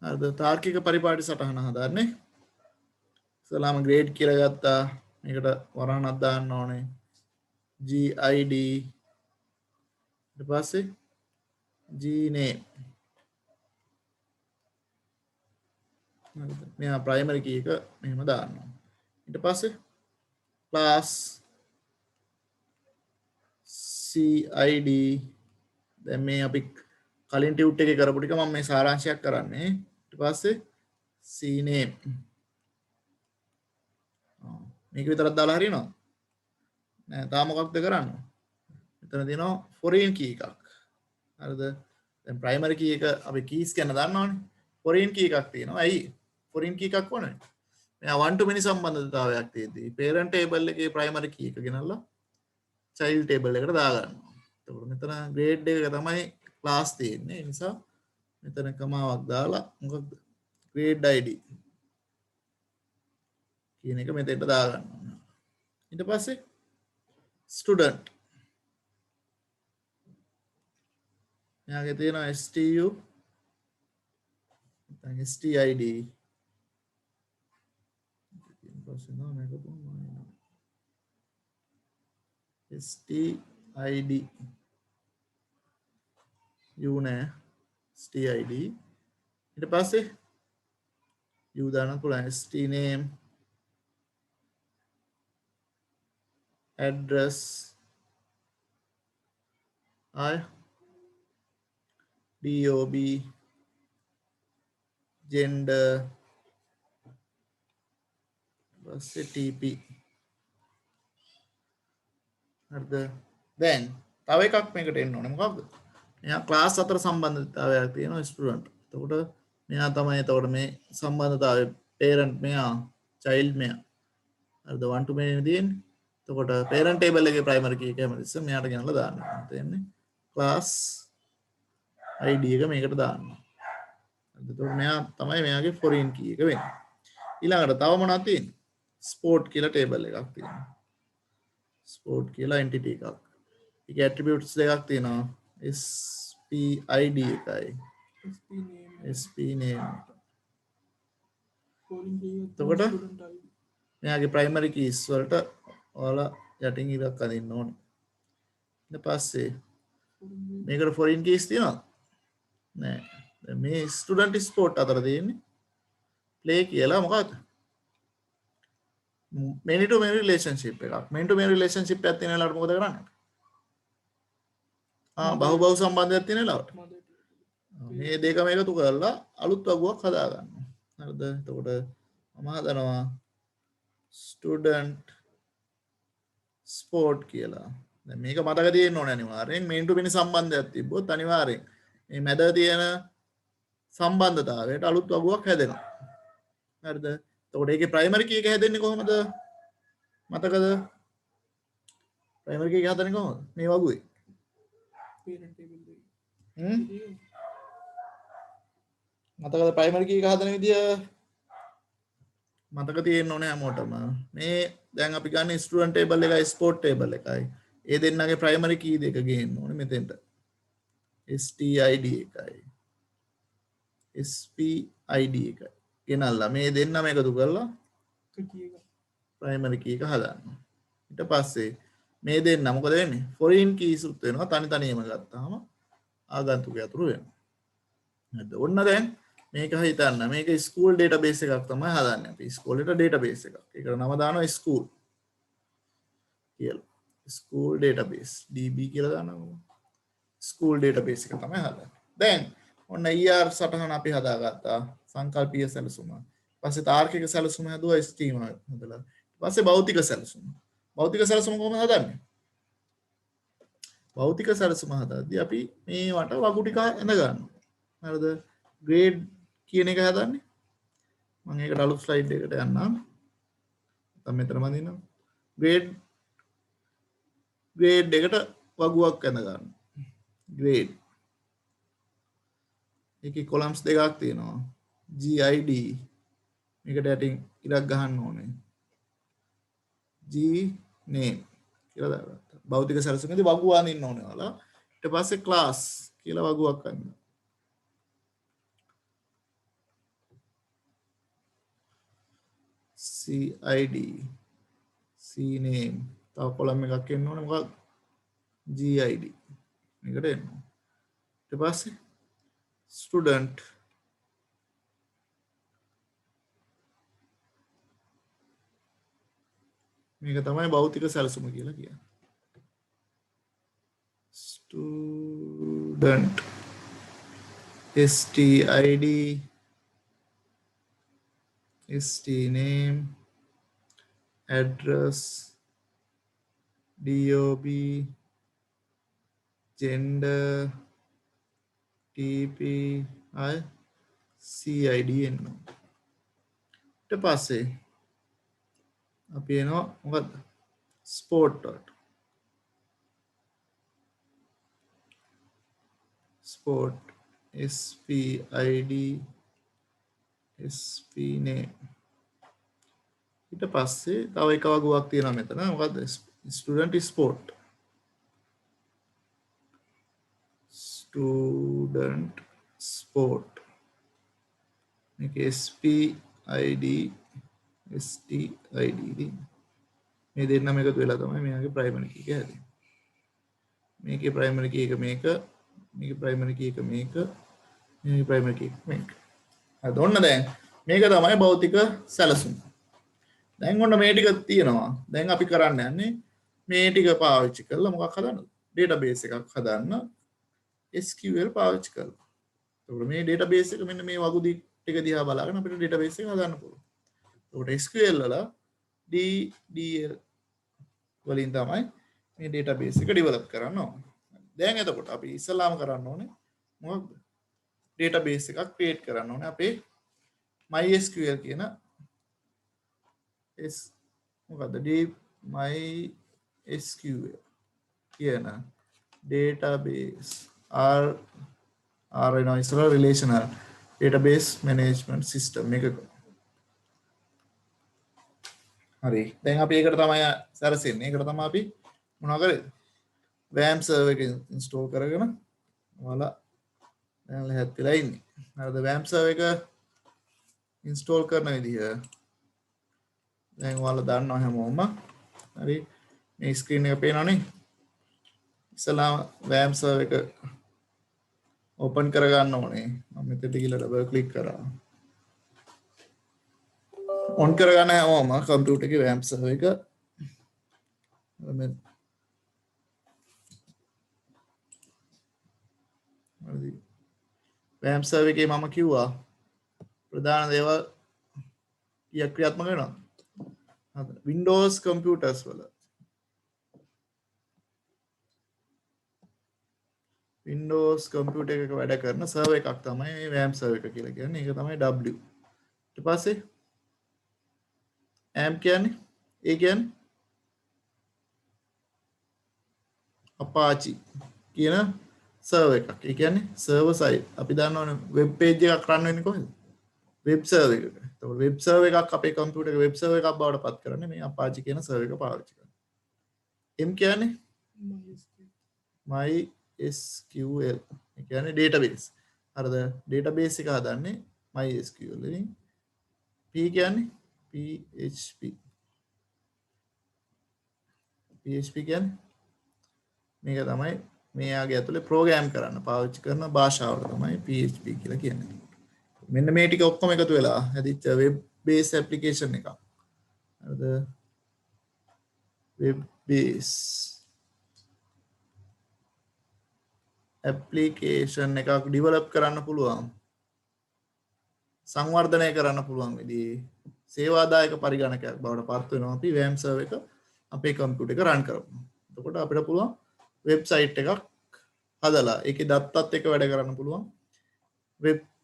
හරිද? තාර්කික පරිපාටි සටහන හදන්නේ. ඉස්සලාම ග්‍රේඩ් කියලා ගත්තා. මේකට වරහණක් දාන්න ඕනේ. GID ඊට පස්සේ GName. හරිද? මෙයා ප්‍රයිමරි කී එක මෙහෙම දානවා. ඊට පස්සේ class CID. දැන් මේ අපි කලින් ටියුට් එකේ කරපු ටික මම මේ සාරාංශයක් කරන්නේ. ඊට පස්සේ CName. මේක විතරක් දාලා හරියනවා නෑ. තා මොකක්ද කරන්න? මෙතන තියෙනවා foreign key එකක්. හරිද? දැන් primary key එක අපි keys ගැන දන්නවනේ. foreign key එකක් තියෙනවා. ඇයි foreign key එකක් ඕනේ? මෙයා one to many සම්බන්ධතාවයක් තියෙද්දී parent table එකේ primary key එක ගෙනල්ලා child table එකට දාගන්නවා. එතකොට මෙතන grade එක තමයි class තියෙන්නේ. ඒ නිසා මෙතන කමාවක් දාලා මොකක්ද? grade ID කියන එක මෙතෙන්ට දාගන්නවා. ඊට පස්සේ student මෙයාගේ තියෙනවා STU නැත්නම් STID STID U නෑ STID ඊට පස්සේ U දාන්න පුළුවන් ST name address I DOB gender පස්සේ TP හරිද? දැන් තව එකක් මේකට එන්න ඕනේ. මොකක්ද? මෙයා ක්ලාස් අතර සම්බන්ධතාවයක් තියෙනවා ස්ටුඩන්ට්. එතකොට මෙයා තමයි එතකොට මේ සම්බන්ධතාවය parent මෙයා child මෙයා. හරිද? one to many තියෙන්නේ. එතකොට parent table එකේ primary key එක හැමතිස්සෙම මෙයාට ගෙනල්ලා දාන්න. තේන්නේ? class ID එක මේකට දාන්න. හරිද? එතකොට මෙයා තමයි මෙයාගේ foreign key එක වෙන්නේ. ඊළඟට තව මොනවද තියෙන්නේ? sport කියලා table එකක් තියෙනවා. sport කියලා entity එකක්. ඒක attributes දෙකක් තියෙනවා. SPID එකයි. SP name. එතකොට මෙයාගේ primary keys වලට ඔයාලා යටින් ඉරක් අදින්න ඕනේ. ඊට පස්සේ මේකට foreign keys තියෙනවද? නෑ. දැන් මේ student sport අතර තියෙන්නේ play කියලා මොකක්ද? many to many relationship එකක්. many to many relationship එකක් තියෙන වෙලාවට මොකද කරන්නේ? බහුබහු සම්බන්ධයක් තියෙන වෙලාවට මේ දෙකම එකතු කරලා අලුත් වගුවක් හදා ගන්නවා. හරිද? එතකොට මම හදනවා student sport කියලා. දැන් මේක මතක තියෙන්න ඕනේ අනිවාර්යෙන්. main to many සම්බන්ධයක් තිබ්බොත් අනිවාර්යෙන් මේ මැද තියෙන සම්බන්ධතාවයට අලුත් වගුවක් හැදෙනවා. හරිද? එතකොට ඒකේ primary key එක හැදෙන්නේ කොහොමද? මතකද? primary key එක හදන්නේ කොහොමද? මේ වගුවේ. මතකද primary key එක හදන විදිය? මතක තියෙන්න ඕනේ හැමෝටම. මේ දැන් අපි ගන්න student table එකයි sport table එකයි. ඒ දෙන්නගේ primary key දෙක ගේන්න ඕනේ මෙතෙන්ට. STID එකයි. SPID එකයි. ගෙනල්ලා මේ දෙන්නම එකතු කරලා primary key එක හදන්න. ඊට පස්සේ මේ දෙන්න මොකද වෙන්නේ? foreign keys උත් වෙනවා තනි තනියම ගත්තාම ආගන්තුක යතුරු වෙනවා. හරිද? ඔන්න දැන් මේක හිතන්න මේක ස්කූල් ඩේටාබේස් එකක් තමයි හදන්නේ අපි. ස්කෝලේට ඩේටාබේස් එකක්. ඒකට නම දානවා ස්කූල් කියලා. ස්කූල් ඩේටාබේස් DB කියලා දානවා. ස්කූල් ඩේටාබේස් එක තමයි හදන්නේ. දැන් ඔන්න ER සටහන අපි හදාගත්තා. සංකල්පීය සැලසුම. පස්සේ තාර්කික සැලසුම හදුවා ස්කීමා හදලා. පස්සේ භෞතික සැලසුම. භෞතික සැලසුම කොහොමද හදන්නේ? භෞතික සැලසුම හදද්දී අපි මේවට වගු ටික ඇඳ ගන්නවා. හරිද? grade කියන එක හදන්නේ. මම ඒකට අලුත් ස්ලයිඩ් එකකට යන්නම්. නැත්නම් මෙතනම දිනනවා. grade එකට වගුවක් ඇඳ ගන්නවා. grade එකේ columns දෙකක් තියෙනවා. GID මේකට යටින් ඉරක් ගහන්න ඕනේ. GName කියලා දාගත්තා. භෞතික සැලසුමේදී වගු අඳින්න ඕනේ ඔයාලා. ඊට පස්සේ class කියලා වගුවක් අඳින්න. CID CNAME තව කොලම් එකක් එන්න ඕනේ මොකක්ද GID මේකට එන්න ඊට පස්සේ student මේක තමයි භෞතික සැලසුම කියලා කියන්නේ student STID STName address DOB gender TP CID එන්නවා ඊට පස්සේ අපි එනවා මොකද්ද sport වලට sport SPID SPName ඊට පස්සේ තව එක වගුවක් තියෙනවා මෙතන මොකද්ද student sport student sport මේක SPID STID මේ දෙන්නම එකතු වෙලා තමයි මෙයාගේ primary key එක හැදෙන්නේ මේකේ primary key එක මේක මේකේ primary key එක මේක මේකේ primary key එක මේක හරි ඔන්න දැන් මේක තමයි භෞතික සැලසුම දැන් ඔන්න මේ ටික තියෙනවා දැන් අපි කරන්න යන්නේ මේ ටික පාවිච්චි කරලා මොකක් හදන්නද database එකක් හදන්න SQL පාවිච්චි කරලා එතකොට මේ database එක මෙන්න මේ වගු ටික දිහා බලාගෙන අපිට database එක හදන්න පුළුවන් එතකොට SQL වල DDL වලින් තමයි මේ database එක develop කරන්න ඕනේ දැන් එතකොට අපි ඉස්සලාම කරන්න ඕනේ මොකක්ද database එකක් create කරන්න ඕනේ අපේ MySQL කියන මොකද්ද MySQL කියන database R වෙනවා ඉස්සරහ relational database management system එකක හරි දැන් අපි ඒකට තමයි සැරසෙන්නේ ඒකට තමයි අපි මොනවා කරේ WAMP server එක install කරගෙන ඔයාලා දැන් ලැහත් වෙලා ඉන්නේ හරිද WAMP server එක install කරන විදිහ දැන් ඔයාලා දන්නවා හැමෝම හරි මේ screen එක පේනවනේ ඉස්සලා WAMP server එක open කරගන්න ඕනේ මම මෙතනට ගිහලා double click කරා on කරගන්න හැමෝම computer එකේ WAMP server එක WAMP server එකේ මම කිව්වා ප්‍රධාන දේවල් කීයක් ක්‍රියාත්මක වෙනවද Windows computers වල Windows computer එකක වැඩ කරන server එකක් තමයි මේ WAMP server එක කියලා කියන්නේ. ඒක තමයි W. ඊට පස්සේ AMP කියන්නේ ඒ කියන්නේ Apache කියන server එකක්. ඒ කියන්නේ server side. අපි දන්නවනේ web page එකක් run වෙන්නේ කොහෙද? web server එකක. එතකොට web server එකක් අපේ computer එකේ web server එකක් බවට පත් කරන්නේ මේ Apache කියන server එක පාවිච්චි කරලා. M කියන්නේ MySQL. ඒ කියන්නේ database. හරිද? database එක හදන්නේ MySQL වලින්. P කියන්නේ PHP. PHP කියන්නේ මේක තමයි මෙයාගේ ඇතුලේ ප්‍රෝග්‍රෑම් කරන්න පාවිච්චි කරන භාෂාවට තමයි PHP කියලා කියන්නේ. මෙන්න මේ ටික ඔක්කොම එකතු වෙලා හැදිච්ච web based application එකක්. හරිද? web based application එකක් develop කරන්න පුළුවන්. සංවර්ධනය කරන්න පුළුවන් විදිහේ සේවාදායක පරිගණකයක් බවට පත් වෙනවා අපි WAMP server එක අපේ කම්පියුටර් එක run කරමු. එතකොට අපිට පුළුවන් වෙබ්සයිට් එකක් හදලා ඒකේ දත්තත් එක්ක වැඩ කරන්න පුළුවන්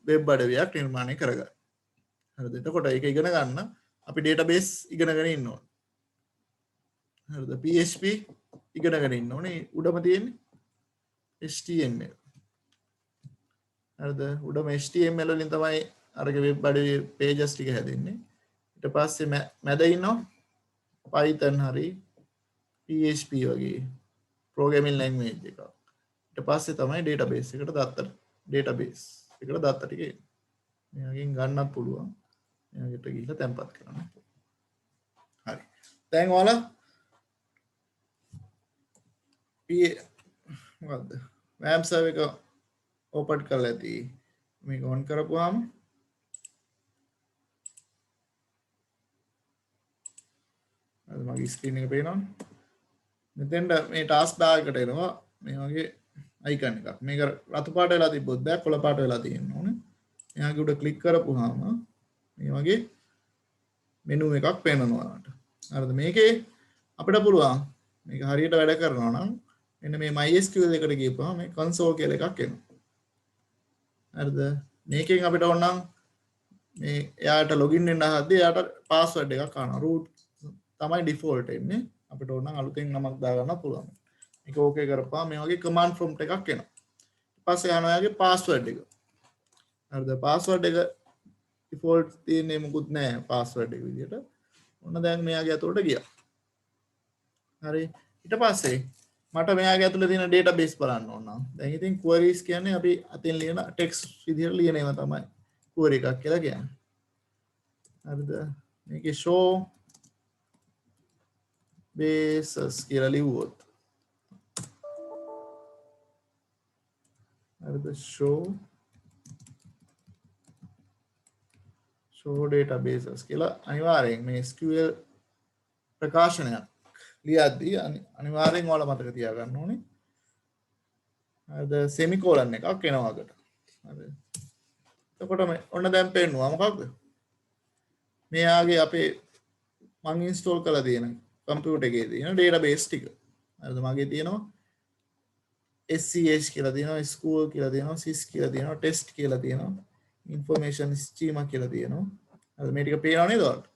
වෙබ් අඩවියක් නිර්මාණය කරගන්න. හරිද? එතකොට ඒක ඉගෙන ගන්න අපි database ඉගෙනගෙන ඉන්න ඕනේ. හරිද? PHP ඉගෙනගෙන ඉන්න ඕනේ. උඩම තියෙන්නේ HTML. හරිද? උඩම HTML වලින් තමයි අරගේ වෙබ් අඩවියේ pages ටික හැදෙන්නේ. ඊට පස්සේ මැද ඉන්නවා Python හරි PHP වගේ programming language එකක්. ඊට පස්සේ තමයි database එකට දත්ත database එකට දත්ත ටික එන්නේ. මෙයාගෙන් ගන්නත් පුළුවන්. මෙයාකට ගිහිල්ලා තැම්පත් කරන්න. දැන් ඔයාලා මොකද්ද RAM server එක ඕපන් කරලා ඇති මේක ඔන් කරපුවාම අද මගේ ස්ක්‍රීන් එක පේනවා මෙතෙන්ට මේ ටාස්ක් බාර් එකට එනවා මේ වගේ අයිකන් එකක් මේක රතු පාට වෙලා තිබ්බොත් බෑ කොළ පාට වෙලා තියෙන්න ඕනේ එයාගේ උඩ ක්ලික් කරපුවාම මේ වගේ මෙනු එකක් පේනවා ඔයාලට හරිද මේකේ අපිට පුළුවන් මේක හරියට වැඩ කරනවා නම් මෙන්න මේ MySQL එකට ගියපුවාම මේ console කියලා එකක් එනවා හරිද මේකෙන් අපිට ඕන නම් මේ එයාට ලොගින් වෙන්න හදද්දී එයාට පාස්වර්ඩ් එකක් අහනවා root තමයි ඩිෆෝල්ට් එන්නේ අපිට ඕන නම් අලුතෙන් නමක් දාගන්න පුළුවන් මේක ඕකේ කරපුවාම මේ වගේ command prompt එකක් එනවා ඊට පස්සේ යනවා එයාගේ පාස්වර්ඩ් එක හරිද පාස්වර්ඩ් එක ඩිෆෝල්ට් තියෙන්නේ මොකුත් නැහැ පාස්වර්ඩ් එක විදියට ඔන්න දැන් මෙයාගේ ඇතුළට ගියා හරි ඊට පස්සේ මට මෙයාගේ ඇතුළේ තියෙන database බලන්න ඕන නම් දැන් ඉතින් queries කියන්නේ අපි අතින් ලියන text විදියට ලියන ඒවා තමයි query එකක් කියලා කියන්නේ හරිද මේකේ show bases කියලා ලිව්වොත් හරිද show databases කියලා අනිවාර්යෙන් මේ SQL ප්‍රකාශනයක් ලියද්දී අනිවාර්යෙන් ඔයාලා මතක තියාගන්න ඕනේ හරිද semicolon එකක් එනවා අකට හරිද එතකොට මේ ඔන්න දැන් පේනවා මොකක්ද මෙයාගේ අපේ මම ඉන්ස්ටෝල් කරලා තියෙන කම්පියුටර් එකේ තියෙන database ටික හරිද මගේ තියෙනවා SCH කියලා තියෙනවා school කියලා තියෙනවා sys කියලා තියෙනවා test කියලා තියෙනවා information schema කියලා තියෙනවා හරිද මේ ටික පේනව නේද ඔයාලට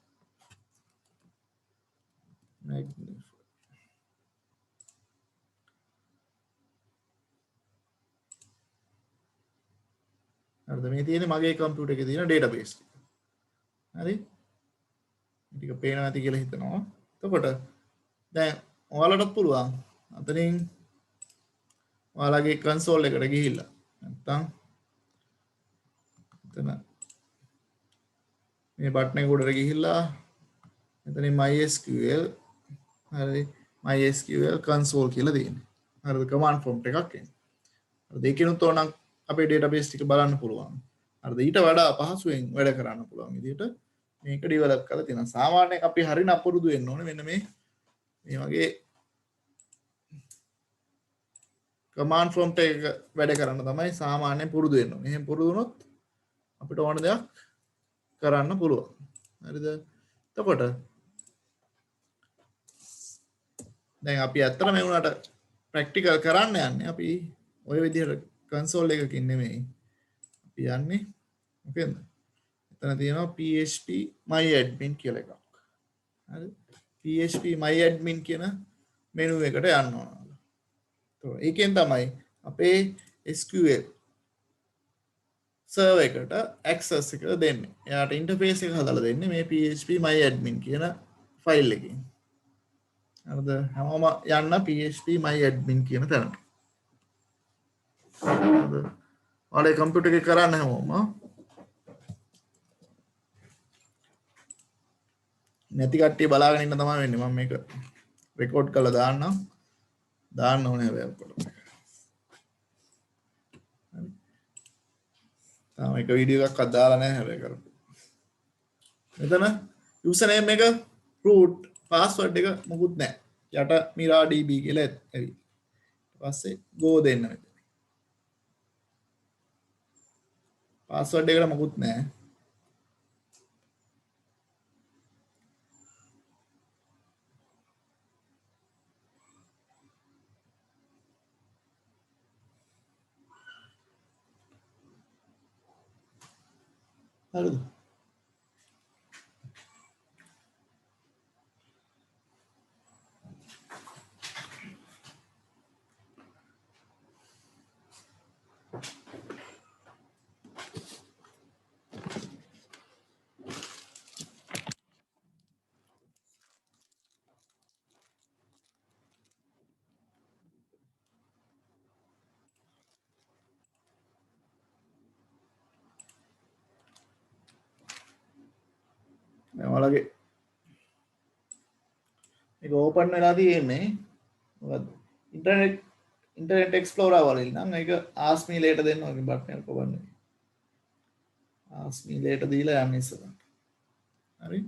හරිද මේ තියෙන්නේ මගේ කම්පියුටර් එකේ තියෙන database ටික හරි ටික පේනවා ඇති කියලා හිතනවා එතකොට දැන් ඔයාලටත් පුළුවන් අතනින් ඔයාලගේ කන්සෝල් එකට ගිහිල්ලා නැත්තම් එතන මේ බටන් එක උඩට ගිහිල්ලා එතනින් MySQL හරි MySQL console කියලා තියෙන්නේ හරිද command prompt එකක් එන්නේ හරිද ඒකිනුත් ඕනනම් අපේ database ටික බලන්න පුළුවන් හරිද ඊට වඩා පහසුවෙන් වැඩ කරන්න පුළුවන් විදිහට මේක ඩෙවලොප් කරලා තියෙනවා සාමාන්‍යයෙන් අපි හරින අපුරුදු වෙන්න ඕනේ මෙන්න මේ වගේ command prompt එක වැඩ කරන්න තමයි සාමාන්‍යයෙන් පුරුදු වෙන්න ඕනේ. එහෙනම් පුරුදු වුණොත් අපිට ඕන දෙයක් කරන්න පුළුවන්. හරිද? එතකොට දැන් අපි ඇත්තට මේ වුණාට ප්‍රැක්ටිකල් කරන්න යන්නේ අපි ওই විදිහට කන්සෝල් එකකින් නෙමෙයි. අපි යන්නේ මොකෙන්ද? එතන තියෙනවා PHP myadmin කියලා එකක්. හරි? PHP myadmin කියන මෙනු එකට යන්න ඕන. ඒකෙන් තමයි අපේ SQL server එකට access එක දෙන්නේ. එයාට interface එක හදලා දෙන්නේ මේ PHP myadmin කියන ෆයිල් එකකින්. හරිද? හැමෝම යන්න PHP myadmin කියන තැනට. හරිද? ඔයාලේ කම්පියුටර් එකේ කරන්න හැමෝම නැති කට්ටිය බලාගෙන ඉන්න තමයි වෙන්නේ. මම මේක රෙකෝඩ් කරලා දාන්න ඕනේ හැබැයි ඔක්කොට. තාම එක වීඩියෝ එකක් අදාලා නැහැ හැබැයි කරපු. මෙතන යූසර් නේම් එක root password එක මොකුත් නැහැ. යට miradb කියලා ඇවි. ඊට පස්සේ go දෙන්න මෙතන. password එකට මොකුත් නැහැ. හරිද? ඔයාලගේ ඕපන් වෙලා තියෙන්නේ මොකද්ද ඉන්ටර්නෙට් එක්ස්ප්ලෝරර් වලින් නම් ඒක ask me later දෙන්න ඕනේ බටන් එක කොබන්නේ ask me later දීලා යන්න ඉස්සරහට හරි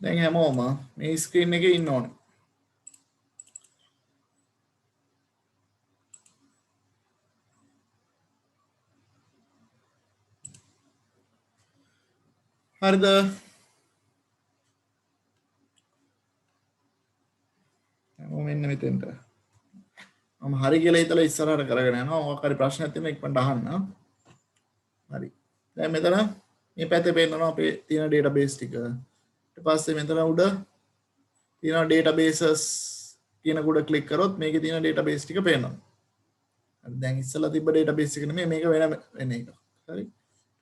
දැන් හැමෝම මේ ස්ක්‍රීන් එකේ ඉන්න ඕනේ හරිද හැමෝම මෙන්න මෙතෙන්ට මම හරි කියලා හිතලා ඉස්සරහට කරගෙන යනවා මොකක් හරි ප්‍රශ්නයක් තියෙනවා ඉක්මනට අහන්න හරි දැන් මෙතන මේ පැත්තේ පේනවා අපේ තියෙන database ටික ඊට පස්සේ මෙතන උඩ තියෙන databases කියන කුඩ ක්ලික් කරොත් මේකේ තියෙන database ටික පේනවා හරි දැන් ඉස්සලා තිබ්බ database එක නෙමෙයි මේක වෙන එකක් හරි ඊට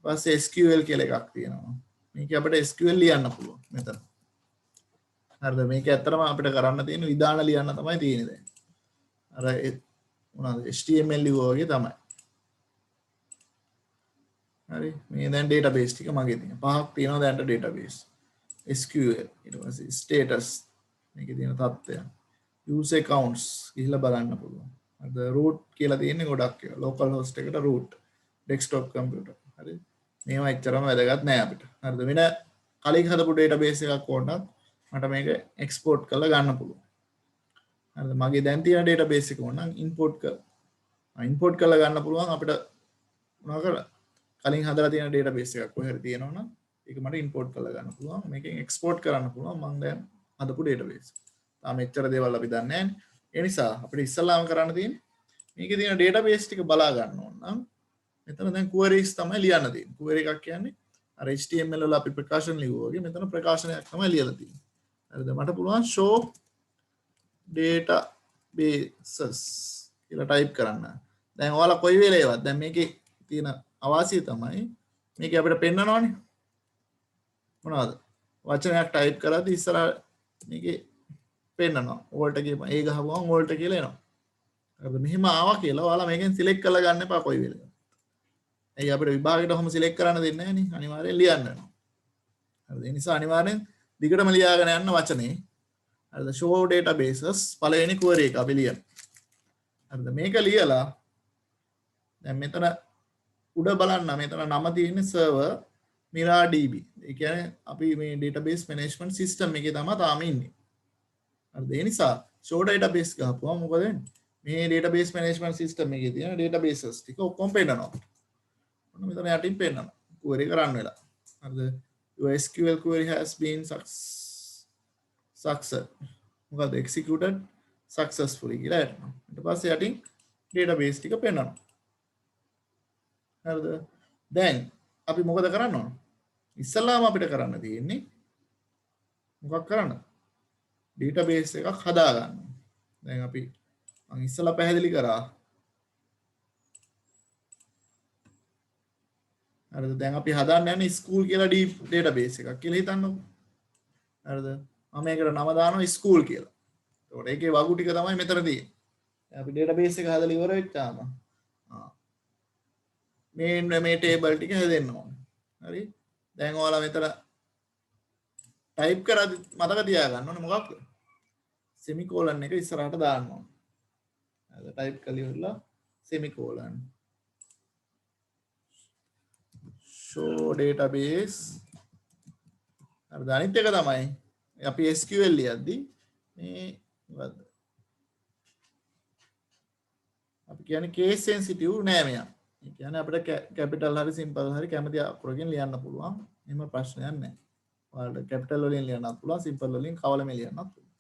පස්සේ SQL කියලා එකක් තියෙනවා මේක අපිට SQL ලියන්න පුළුවන් මෙතන හරිද මේක ඇත්තටම අපිට කරන්න තියෙන විධාන ලියන්න තමයි තියෙන්නේ දැන් අර මොනවාද HTML ලියුවා වගේ තමයි හරි මේ දැන් database ටික මගේ තියෙන පහක් තියෙනවා දැන්ට database SQL ඊට පස්සේ status මේකේ තියෙන තත්ත්වය user accounts ගිහිල්ලා බලන්න පුළුවන් හරිද root කියලා තියෙන්නේ ගොඩක් ඒවා local host එකට root desktop computer හරි මේවා එච්චරම වැදගත් නෑ අපිට හරිද වෙන කලින් හදපු database එකක් ඕනනම් මට මේක export කරලා ගන්න පුළුවන් හරිද මගේ දැන් තියෙන database එක ඕනනම් import කරලා ගන්න පුළුවන් අපිට මොනවා කරලා කලින් හදලා තියෙන database එකක් කොහේ හරි තියෙනවනම් ඒක මට import කරලා ගන්න පුළුවන් මේකෙන් export කරන්න පුළුවන් මම දැන් හදපු database තාම එච්චර දේවල් අපි දන්නේ නැහැ ඒ නිසා අපිට ඉස්සල්ලාම කරන්න තියෙන්නේ මේකේ තියෙන database ටික බලා ගන්න ඕන නම් මෙතන දැන් queries තමයි ලියන්න තියෙන්නේ query එකක් කියන්නේ අර HTML වල අපි ප්‍රකාශන ලියුවා වගේ මෙතන ප්‍රකාශනයක් තමයි ලියලා තියෙන්නේ හරිද මට පුළුවන් show databases කියලා type කරන්න දැන් ඔයාලා කොයි වෙලේවත් දැන් මේකේ තියෙන අවාසිය තමයි මේක අපිට පෙන්නනවානේ මොනවද වචනයක් ටයිප් කරද්දි ඉස්සරහ මේකේ පෙන්නනවා ඕල්ට කියපන් ඒ ගහපුවම ඕල්ට කියලා එනවා හරිද මෙහෙම ආවා කියලා ඔයාලා මේකෙන් සිලෙක්ට් කරලා ගන්න එපා කොයි වෙලේද ඒ අපිට විභාගයට ඔහොම සිලෙක්ට් කරන්න දෙන්නේ නැහැ නේ අනිවාර්යෙන් ලියන්න වෙනවා හරිද ඒ නිසා අනිවාර්යෙන් දිගටම ලියාගෙන යන්න වචනේ හරිද show databases පළවෙනි query එක අපි ලියන්න හරිද මේක ලියලා දැන් මෙතන උඩ බලන්න මෙතන නම තියෙන්නේ server MiraDB ඒ කියන්නේ අපි මේ database management system එකේ තමයි තාම ඉන්නේ හරිද ඒ නිසා show database ගහපුවම මොකද වෙන්නේ මේ database management system එකේ තියෙන databases ටික ඔක්කොම පෙන්නනවා ඔන්න මෙතන යටින් පෙන්නනවා query කරන්න වෙලා හරිද your SQL query has been මොකද executed successfully කියලා එනවා ඊට පස්සේ යටින් database ටික පෙන්නනවා හරිද දැන් අපි මොකද කරන්න ඕන ඉස්සල්ලාම අපිට කරන්න තියෙන්නේ මොකක් කරන්න database එකක් හදා ගන්න දැන් අපි මම ඉස්සලා පැහැදිලි කරා හරිද දැන් අපි හදන්න යන්නේ school කියලා database එකක් කියලා හිතන්නකො හරිද මම මේකට නම දානවා school කියලා එතකොට ඒකේ වගු ටික තමයි මෙතන තියෙන්නේ අපි database එක හදලා ඉවර වෙච්චාම මේ table ටික හැදෙන්න ඕන හරි දැන් ඔයාලා මෙතන ටයිප් කරද්දි මතක තියාගන්න ඕනේ මොකක්ද semicolon එක ඉස්සරහට දාන්න ඕන හරි ටයිප් කරලා ඉවරලා semicolon show database හරි අනිත් එක තමයි අපි SQL ලියද්දි මේ මොකද්ද අපි කියන්නේ case sensitive නෑ මෙයා ඒ කියන්නේ අපිට කැපිටල් හරි සිම්පල් හරි කැමති අකුරකින් ලියන්න පුළුවන් එහෙම ප්‍රශ්නයක් නැහැ ඔයාලට කැපිටල් වලින් ලියන්නත් පුළුවන් සිම්පල් වලින් කවලමෙන් ලියන්නත් පුළුවන්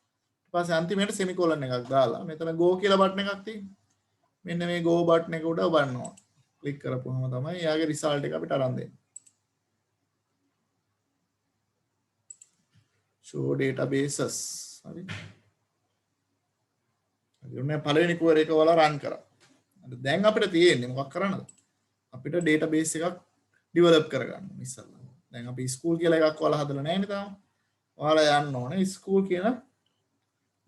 ඊට පස්සේ අන්තිමේට semicolon එකක් දාලා මෙතන go කියලා බටන් එකක් තියෙනවා මෙන්න මේ go බටන් එක උඩ බලනවා ක්ලික් කරපුවම තමයි එයාගේ රිසල්ට් එක අපිට අරන් දෙන්නේ show databases හරි හරි පළවෙනි query එක ඔයාලා run කරා දැන් අපිට තියෙන්නේ මොකක් කරන්නද අපිට database එකක් develop කරගන්න ඉස්සල්ලා දැන් අපි school කියලා එකක් ඔයාලා හදලා නැහැ නේ තාම ඔයාලා යන්න ඕනේ school කියන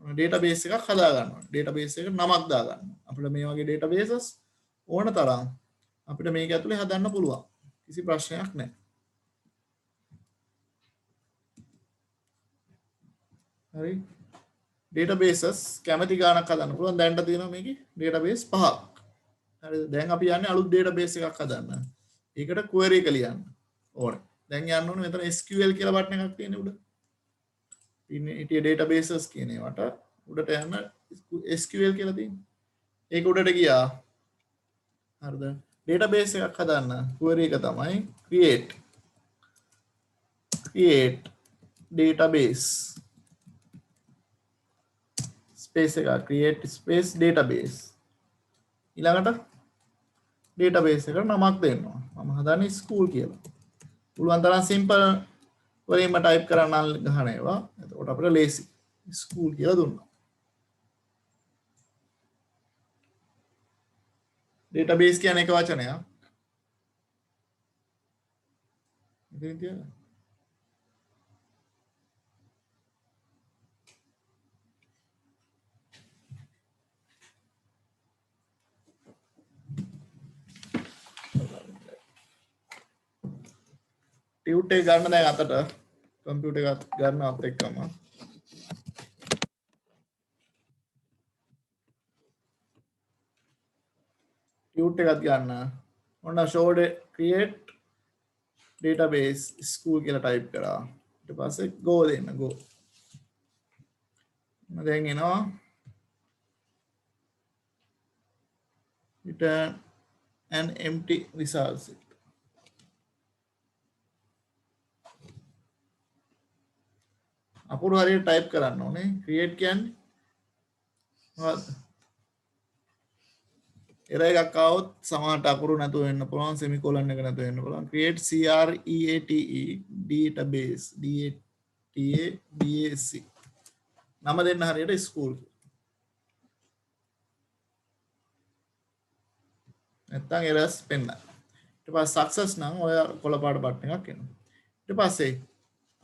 ඩේටාබේස් එකක් හදා ගන්නවා. ඩේටාබේස් එකට නමක් දා ගන්න. අපිට මේ වගේ ඩේටාබේසස් ඕන තරම් අපිට මේක ඇතුලේ හදන්න පුළුවන්. කිසි ප්‍රශ්නයක් නැහැ. හරි. ඩේටාබේසස් කැමති ගානක් හදන්න පුළුවන්. දැන්ට තියෙනවා මේකේ ඩේටාබේස් 5ක්. හරිද? දැන් අපි යන්නේ අලුත් ඩේටාබේස් එකක් හදන්න. ඒකට query එක ලියන්න ඕනේ. දැන් යන්න ඕනේ මෙතන SQL කියලා බටන් එකක් තියෙන උඩ. ඉන්නේ හිටිය ඩේටාබේසස් කියන ඒවට උඩට යන්න SQL කියලා තියෙනවා. ඒක උඩට ගියා. හරිද? ඩේටාබේස් එකක් හදන්න query එක තමයි create database space එක create space database ඊළඟට database එකට නමක් දෙන්නවා. මම හදන්නේ school කියලා. පුළුවන් තරම් simple වලින්ම type කරන්න ගහන ඒවා. එතකොට අපිට ලේසි. school කියලා දුන්නා. database කියන්නේ එක වචනයක්. ඉතින් තියන්න. ටියුට් එක ගන්න දැන් අතට කම්පියුටර් එකත් ගන්නවත් එක්කම ටියුට් එකත් ගන්න ඔන්න show create database school කියලා type කරා ඊට පස්සේ go දෙන්න go දැන් එනවා return an empty result set අපුරු හරියට type කරන්න ඕනේ create කියන්නේ මොකක්ද error එකක් ආවොත් සමහරට අකුරු නැතුව වෙන්න පුළුවන් semicolon එක නැතුව වෙන්න පුළුවන් create database නම දෙන්න හරියට school නැත්තම් errors පෙන්නන ඊට පස්සේ success නම් ඔය කොළ පාට බටන් එකක් එනවා ඊට පස්සේ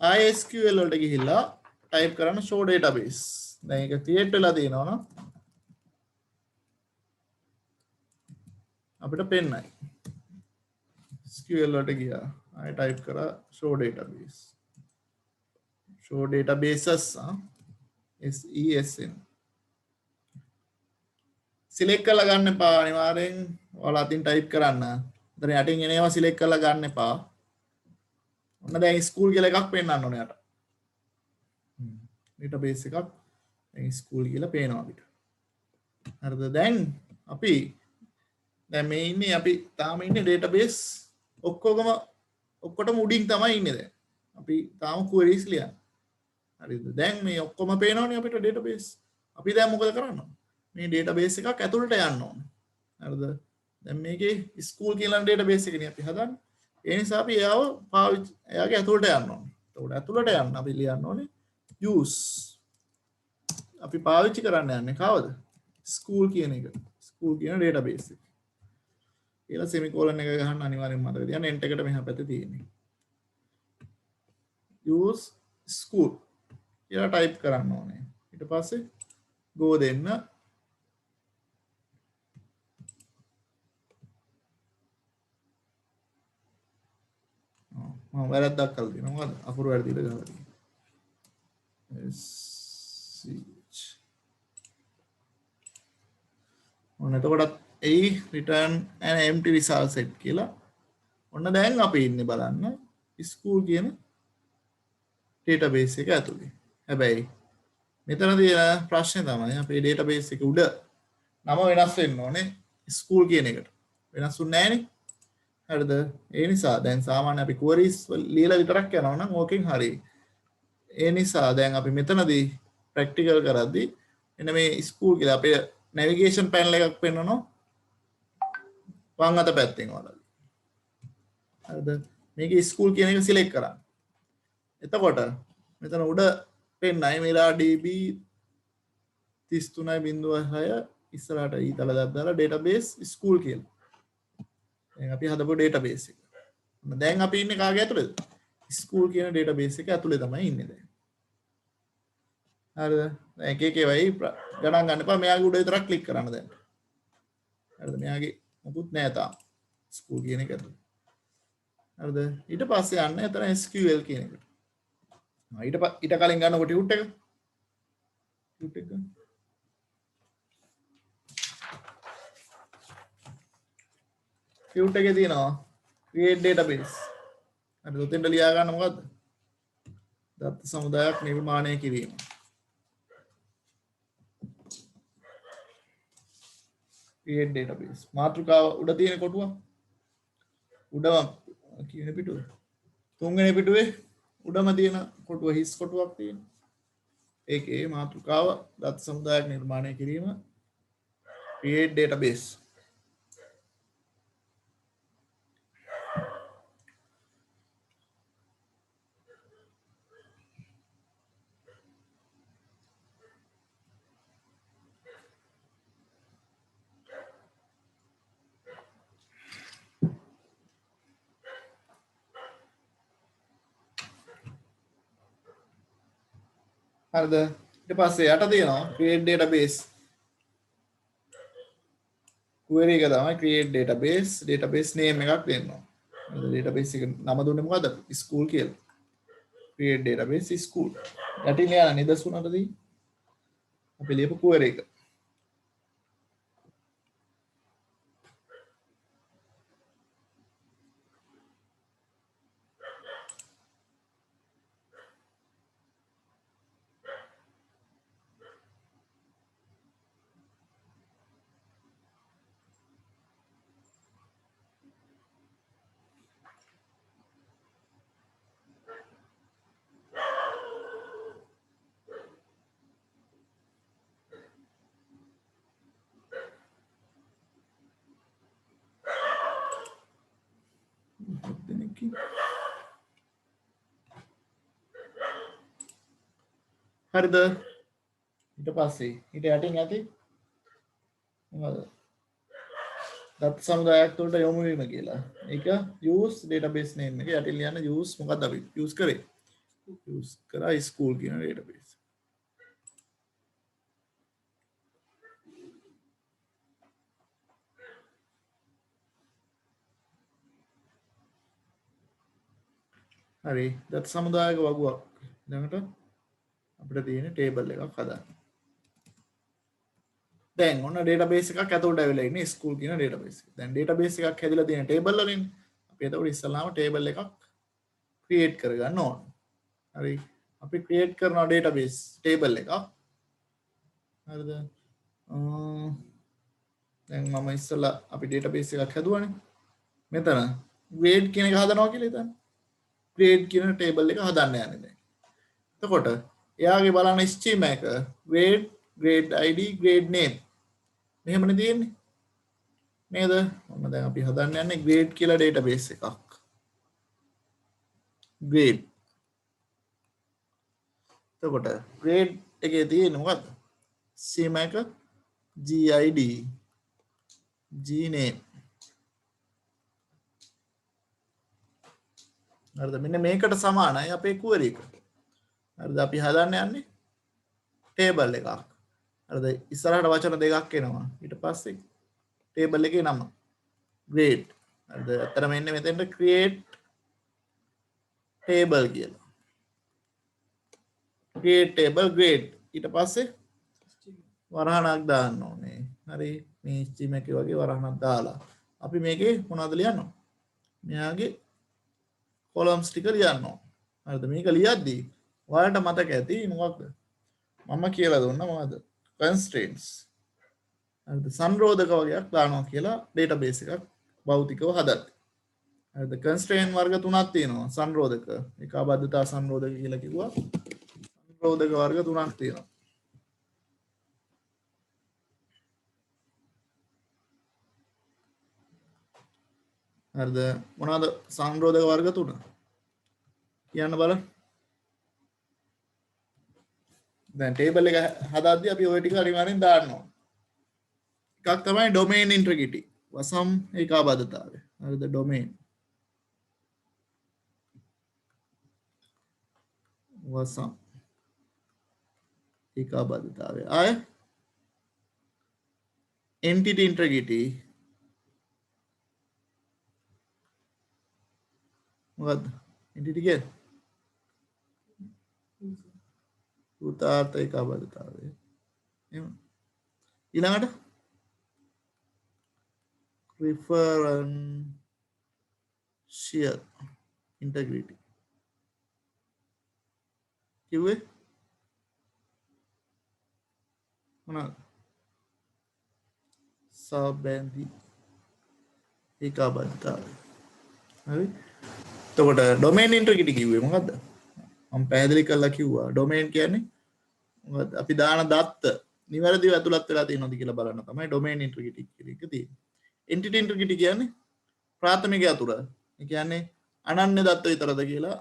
ISQL වලට ගිහිල්ලා type කරන්න show database දැන් ඒක create වෙලා තියෙනවා නම් අපිට පෙන්නයි SQL වලට ගියා ආයෙ type කරා show databases SESN select කරලා ගන්න එපා අනිවාර්යෙන් ඔයාලා අතින් type කරන්න. එතන යටින් එන ඒවා select කරලා ගන්න එපා. ඔන්න දැන් school කියලා එකක් පෙන්නන්න ඕනේ යට. database එකක් දැන් school කියලා පේනවා අපිට. හරිද? දැන් අපි දැන් මේ ඉන්නේ අපි තාම ඉන්නේ database ඔක්කොටම උඩින් තමයි ඉන්නේ දැන්. අපි තාම queries ලියන්නේ. හරිද? දැන් මේ ඔක්කොම පේනවනේ අපිට database. අපි දැන් මොකද කරන්න ඕනේ? මේ database එකක් ඇතුළට යන්න ඕනේ. හරිද? දැන් මේකේ school කියලා database එකනේ අපි හදන්නේ. ඒ නිසා අපි එයාගේ ඇතුළට යන්න ඕනේ. එතකොට ඇතුළට යන්න අපි ලියන්න ඕනේ use. අපි පාවිච්චි කරන්න යන්නේ කවද? school කියන එක. school කියන database එක. කියලා semicolon එක ගහන්න අනිවාර්යෙන්ම මතක තියාගන්න. end එකට මෙහා පැත්තේ තියෙන්නේ. use school කියලා type කරන්න ඕනේ. ඊට පස්සේ go දෙන්න. මම වැරද්දක් කළා තියෙනවා. මොකද අකුරු වැරදිද ගහලා තියෙන්නේ. sh ඔන්න එතකොට return an empty result set කියලා. ඔන්න දැන් අපි ඉන්නේ බලන්න school කියන database එක ඇතුලේ. හැබැයි මෙතන තියෙන ප්‍රශ්නේ තමයි අපේ database එක උඩ නම වෙනස් වෙන්න ඕනේ school කියන එකට. වෙනස් වුන්නේ නැහනේ. හරිද? ඒ නිසා දැන් සාමාන්‍ය අපි queries ලියලා විතරක් යනවා නම් ඕකෙන් හරි. ඒ නිසා දැන් අපි මෙතනදී practical කරද්දී එන්න මේ school කියලා අපේ navigation panel එකක් පෙන්වනවා. වම් අත පැත්තෙන් වලදී. හරිද? මේකේ school කියන එක select කරන්න. එතකොට මෙතන උඩ පෙන්නයි මෙලා DB 33.6 ඉස්සරහට ඊතල දාලා database school කියලා. දැන් අපි හදපු database එක. දැන් අපි ඉන්නේ කාගේ ඇතුළේද? school කියන database එක ඇතුළේ තමයි ඉන්නේ දැන්. හරිද දැන් එක එක වෙයි ගණන් ගන්න එපා මෙයාගේ උඩ විතරක් ක්ලික් කරන්න දැන් හරිද මෙයාගේ මොකුත් නෑ තාම ස්කූල් කියන එක ඇතුළේ හරිද ඊට පස්සේ යන්න එතන SQL කියන එකට ඊට කලින් ගන්නකොට ටියුට් එක ටියුට් එකේ තියෙනවා create database හරිද උතෙන්ට ලියා ගන්න මොකද්ද දත්ත සමුදායක් නිර්මාණය කිරීම create database මාතෘකාව උඩ තියෙන කොටුව උඩම කියන පිටුව තුන්වෙනි පිටුවේ උඩම තියෙන කොටුව හිස් කොටුවක් තියෙන ඒකේ මාතෘකාව දත්ත සමුදායක් නිර්මාණය කිරීම create database හරිද ඊට පස්සේ යට තියෙනවා create database query එක තමයි create database name එකක් දෙන්නවා හරිද database එක නම දුන්නේ මොකද්ද school කියලා create database school යටින් යන නිදසුනටදී අපි ලියපු query එක හරිද ඊට පස්සේ ඊට යටින් ඇති මොකද දත්ත සමුදායක් තුළට යොමු වීම කියලා ඒක use database name එක යටින් ලියන්න use මොකක්ද අපි use කරේ use කරා school කියන database හරි දත්ත සමුදායක වගුවක් ළඟට අපිට තියෙන ටේබල් එකක් හදන්න දැන් ඔන්න database එකක් ඇතුළට ඇවිල්ලා ඉන්නේ school කියන database එක. දැන් database එකක් හැදිලා තියෙන table වලින් අපි එතකොට ඉස්සල්ලාම table එකක් create කරගන්න ඕන. හරි. අපි create කරනවා database table එකක්. හරිද? දැන් මම ඉස්සල්ලා අපි database එකක් හැදුවානේ. මෙතන grade කියන එක හදනවා කියලා හිතන්න. grade කියන table එක හදන්න යන්නේ දැන්. එතකොට එයාගේ බලන්න schema එක grade grade id grade name මෙහෙමනේ තියෙන්නේ නේද ඔන්න දැන් අපි හදන්න යන්නේ grade කියලා database එකක් grade එතකොට grade එකේ තියෙන්නේ මොකද්ද schema එක gid gname හරිද මෙන්න මේකට සමානයි අපේ query එක හරිද අපි හදන්න යන්නේ table එකක් හරිද ඉස්සරහට වචන දෙකක් එනවා ඊට පස්සේ table එකේ නම grade හරිද අතර මෙන්න මෙතෙන්ට create table කියලා create table grade ඊට පස්සේ වරහණක් දාන්න ඕනේ හරි මේ schema එකේ වගේ වරහණක් දාලා අපි මේකේ මොනවද ලියන්නේ මෙයාගේ columns ටික ලියන්න ඕන හරිද මේක ලියද්දී ඔයාලට මතක ඇති මොකක්ද මම කියලා දුන්නා මොකද්ද constraints හරිද සංරෝධක වගේක් දානවා කියලා database එකක් භෞතිකව හදද්දී හරිද constraint වර්ග තුනක් තියෙනවා සංරෝධක ඒකාබද්ධතා සංරෝධක කියලා කිව්වා සංරෝධක වර්ග තුනක් තියෙනවා හරිද මොනවාද සංරෝධක වර්ග තුන කියන්න බලන්න දැන් ටේබල් එක හදද්දී අපි ওই ටික අනිවාර්යෙන් දාන්න ඕන එකක් තමයි domain integrity වසම් ඒකාබද්ධතාවය හරිද domain වසම් ඒකාබද්ධතාවය. ආය entity integrity මොකද්ද? entity කියන්නේ උතාර්ථ ඒකාබද්ධතාවය. එහෙම. ඊළඟට referential integrity කිව්වේ මොනවාද? සබැඳි ඒකාබද්ධතාවය. හරි. එතකොට ඩොමේන් ඉන්ට්‍රිගිටි කිව්වේ මොකද්ද? මම පැහැදිලි කරලා කිව්වා ඩොමේන් කියන්නේ මොකද්ද? අපි දාන දත්ත නිවැරදිව ඇතුළත් වෙලා තියෙනවද කියලා බලන්න තමයි ඩොමේන් ඉන්ට්‍රිගිටි කියන එක තියෙන්නේ. එන්ටිටි ඉන්ට්‍රිගිටි කියන්නේ ප්‍රාථමික අතුර. ඒ කියන්නේ අනන්‍ය දත්ත විතරද කියලා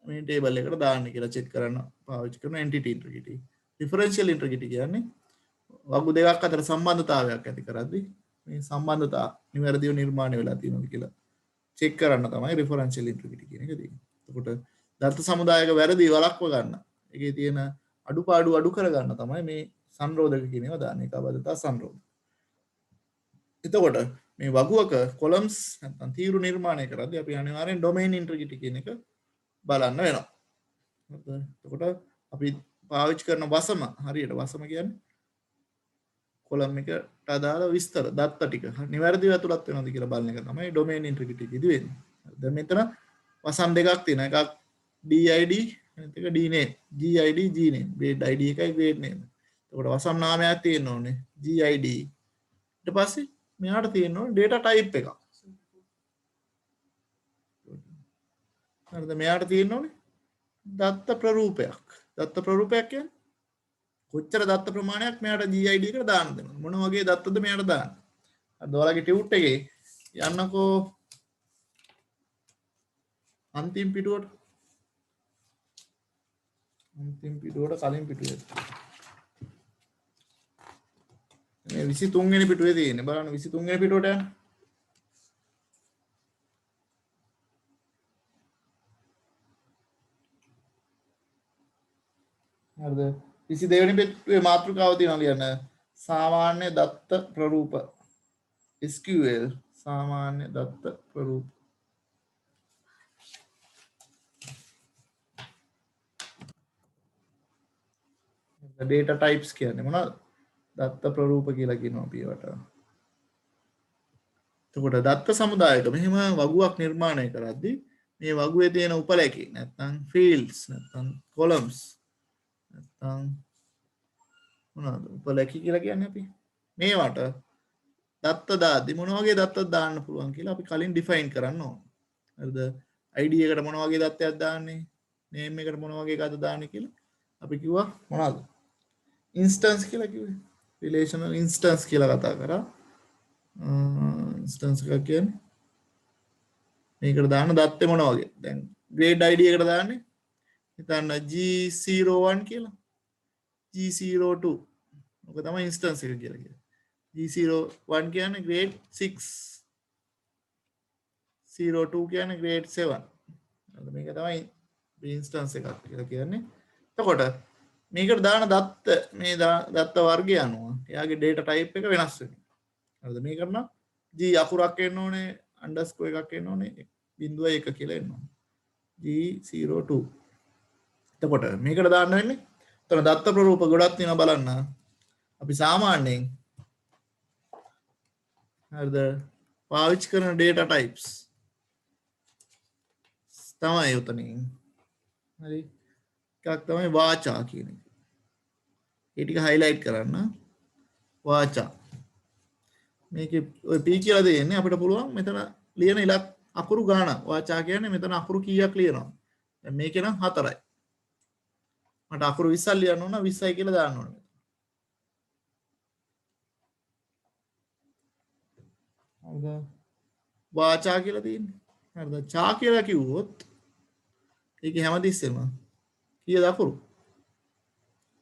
මේ ටේබල් එකට දාන්න කියලා චෙක් කරන්න පාවිච්චි කරන එන්ටිටි ඉන්ට්‍රිගිටි. ඩිෆරෙන්ෂියල් ඉන්ට්‍රිගිටි කියන්නේ වගු දෙකක් අතර සම්බන්ධතාවයක් ඇති කරද්දී මේ සම්බන්ධතා නිවැරදිව නිර්මාණය වෙලා තියෙනවද කියලා චෙක් කරන්න තමයි රිෆරන්ෂියල් ඉන්ට්‍රිගිටි කියන එක තියෙන්නේ. එතකොට දත්ත සමුදායක වැරදි වළක්ව ගන්න. ඒකේ තියෙන අඩුපාඩු අඩු කර ගන්න තමයි මේ සංරෝධක කියන ඒවා දාන්නේ. ඒකාබද්ධතා සංරෝධක. එතකොට මේ වගුවක කොලම්ස් නැත්නම් තීරු නිර්මාණය කරද්දී අපි අනිවාර්යෙන් ඩොමේන් ඉන්ට්‍රිගිටි කියන එක බලන්න වෙනවා. එතකොට අපි පාවිච්චි කරන වසම හරියට වසම කියන්නේ කොලම් එකට අදාළ විස්තර දත්ත ටික නිවැරදිව ඇතුළත් වෙනවද කියලා බලන එක තමයි ඩොමේන් ඉන්ට්‍රිගිටි කිව්වේ වෙන්නේ. දැන් මෙතන වසම් දෙකක් තියෙනවා. එකක් DID අනිත් එක DNAME. GID GNAME. grade ID එකයි grade name. එතකොට වසම් නාමයක් තියෙන්න ඕනේ GID. ඊට පස්සේ මෙයාට තියෙන්න ඕනේ data type එකක්. හරිද? මෙයාට තියෙන්න ඕනේ දත්ත ප්‍රරූපයක්. දත්ත ප්‍රරූපයක් කියන්නේ කොච්චර දත්ත ප්‍රමාණයක් මෙයාට GID එකට දාන්න දෙනවද? මොන වගේ දත්තද මෙයාට දාන්න? අර ඔයාලගේ ටියුට් එකේ යන්නකෝ අන්තිම පිටුවට. අන්තිම පිටුවට කලින් පිටුවේ. මේ 23 වෙනි පිටුවේ තියෙන්නේ. බලන්න 23 වෙනි පිටුවට යන්න. හරිද? 22 වෙනි පිටුවේ මාතෘකාව තියෙනවා ලියන්න. සාමාන්‍ය දත්ත ප්‍රරූප SQL සාමාන්‍ය දත්ත ප්‍රරූප. data types කියන්නේ මොනවද? දත්ත ප්‍රරූප කියලා කියනවා අපි ඒවට. එතකොට දත්ත සමුදායක මෙහෙම වගුවක් නිර්මාණය කරද්දී මේ වගුවේ තියෙන උපලැකි නැත්නම් fields නැත්නම් columns නැත්නම් මොනවද උපලැකි කියලා කියන්නේ අපි මේවට දත්ත දාද්දි මොන වගේ දත්තක් දාන්න පුළුවන් කියලා අපි කලින් ඩිෆයින් කරන්න ඕන. හරිද? ID එකට මොන වගේ දත්තයක් දාන්නේ? name එකට මොන වගේ එකක්ද දාන්නේ කියලා අපි කිව්වා මොනවද? instance කියලා කිව්වේ. relational instance කියලා කතා කරා. instance එකක් කියන්නේ මේකට දාන්න දත්තේ මොන වගේ? දැන් grade ID එකට දාන්නේ හිතන්න G01 කියලා. G02 ඔක තමයි instance එක කියලා කියන්නේ. G01 කියන්නේ grade 6. 02 කියන්නේ grade 7. මේක තමයි instance එකක් කියලා කියන්නේ. එතකොට මේකට දාන දත්ත මේ දත්ත වර්ගය අනුව එයාගේ data type එක වෙනස් වෙනවා. හරිද? මේකට නම් G අකුරක් එන්න ඕනේ underscore එකක් එන්න ඕනේ 0.1 කියලා එන්න ඕනේ. G02. එතකොට මේකට දාන්න වෙන්නේ එතන දත්ත ප්‍රරූප ගොඩක් තියෙනවා බලන්න. අපි සාමාන්‍යයෙන් හරිද පාවිච්චි කරන data types තමයි උතනින්. හරි. එකක් තමයි වාචා කියන එක. ඒ ටික highlight කරන්න. වාචා. මේකේ ඔය P කියලා දෙන්නේ අපිට පුළුවන් මෙතන ලියන ඉලක්ක අකුරු ගාන. වාචා කියන්නේ මෙතන අකුරු කීයක් ලියනවා. දැන් මේකේ නම් 4යි. මට අකුරු 20ක් ලියන්න ඕන 20යි කියලා දාන්න ඕන. හරිද? වාචා කියලා තියෙන්නේ. හරිද? චා කියලා කිව්වොත් ඒකේ හැමතිස්සෙම කීයද අකුරු?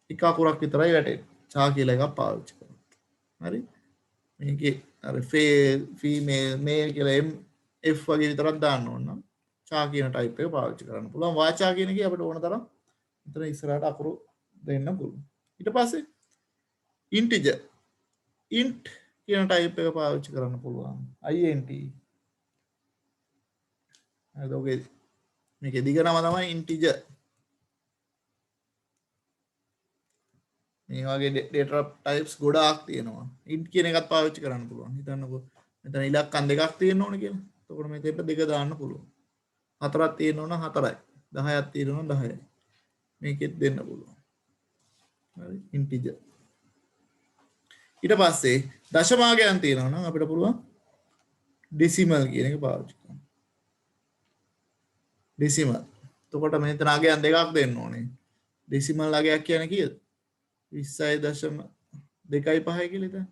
එක අකුරක් විතරයි වැටෙන්නේ. චා කියලා එකක් පාවිච්චි කරනවා. හරි? මේකේ අර ෆීමේල් මේල් කියලා F වගේ විතරක් දාන්න ඕන නම් චා කියන ටයිප් එක පාවිච්චි කරන්න පුළුවන්. වාචා කියන එකේ අපිට ඕන තරම් මෙතන ඉස්සරහට අකුරු දෙන්න පුළුවන්. ඊට පස්සේ integer int කියන ටයිප් එක පාවිච්චි කරන්න පුළුවන් int හරිද ඔගේ මේකේ දිග නම තමයි integer මේ වගේ data types ගොඩාක් තියෙනවා int කියන එකත් පාවිච්චි කරන්න පුළුවන් හිතන්නකෝ මෙතන ඉලක්කම් දෙකක් තියෙන්න ඕනේ කියලා එතකොට මෙතෙන්ට දෙක දාන්න පුළුවන් හතරක් තියෙන්න ඕන හතරයි 10ක් තියෙන්න ඕන 10යි මේකෙත් දෙන්න පුළුවන් හරි integer ඊට පස්සේ දශමාගයන් තියෙනවා නම් අපිට පුළුවන් decimal කියන එක පාවිච්චි කරන්න decimal එතකොට මෙතන අගයන් දෙකක් දෙන්න ඕනේ decimal අගයක් කියන්නේ කීයද 20.255 කියලා හිතන්න.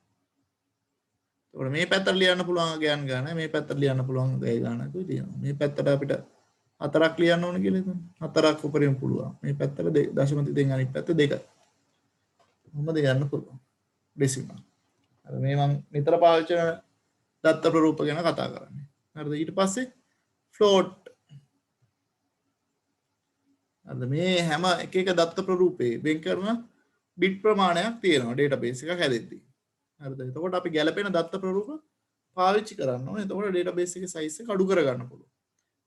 එතකොට මේ පැත්තට ලියන්න පුළුවන් අගයන් ගන්න මේ පැත්තට ලියන්න පුළුවන් අගය ගන්නකුයි තියෙනවා. මේ පැත්තට අපිට 4ක් ලියන්න ඕන කියලා හිතන්න. 4ක් උඩරින් පුළුවන්. මේ පැත්තට දශම තිතෙන් අනිත් පැත්ත 2යි. මොනවද යන්න පුළුවන්. decimal. අර මේ මම නිතර පාවිච්චි කරන දත්ත ප්‍රරූප ගැන කතා කරන්නේ. හරිද? ඊට පස්සේ float. අද මේ හැම එක දත්ත ප්‍රරූපේ වෙන් කරන බිට් ප්‍රමාණයක් තියෙනවා ඩේටාබේස් එකක් හැදෙද්දී. හරිද? එතකොට අපි ගැලපෙන දත්ත ප්‍රරූප පාවිච්චි කරන්න ඕනේ. එතකොට ඩේටාබේස් එකේ සයිස් එක අඩු කරගන්න පුළුවන්.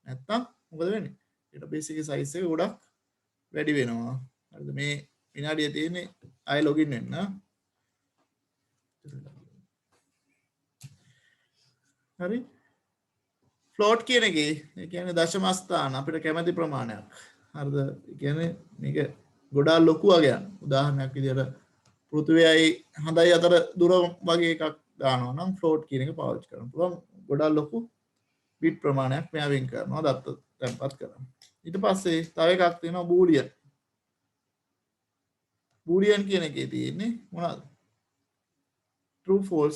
නැත්තම් මොකද වෙන්නේ? ඩේටාබේස් එකේ සයිස් එක ගොඩක් වැඩි වෙනවා. හරිද? මේ විනාඩිය තියෙන්නේ ආයෙ ලොගින් වෙන්න. හරි? ෆ්ලෝට් කියන එකේ ඒ කියන්නේ දශම ස්ථාන අපිට කැමති ප්‍රමාණයක්. හරිද? ඒ කියන්නේ මේක ගොඩාක් ලොකු වගයක්. උදාහරණයක් විදිහට පෘථිවියයි හඳයි අතර දුර වගේ එකක් දානවා නම් ෆ්ලෝට් කියන එක පාවිච්චි කරන්න පුළුවන්. ගොඩාක් ලොකු බිට් ප්‍රමාණයක් මෙයා වෙන් කරනවා දත්ත තැන්පත් කරනවා. ඊට පස්සේ තව එකක් තියෙනවා බූලියන්. බූලියන් කියන එකේ තියෙන්නේ මොනවද? true false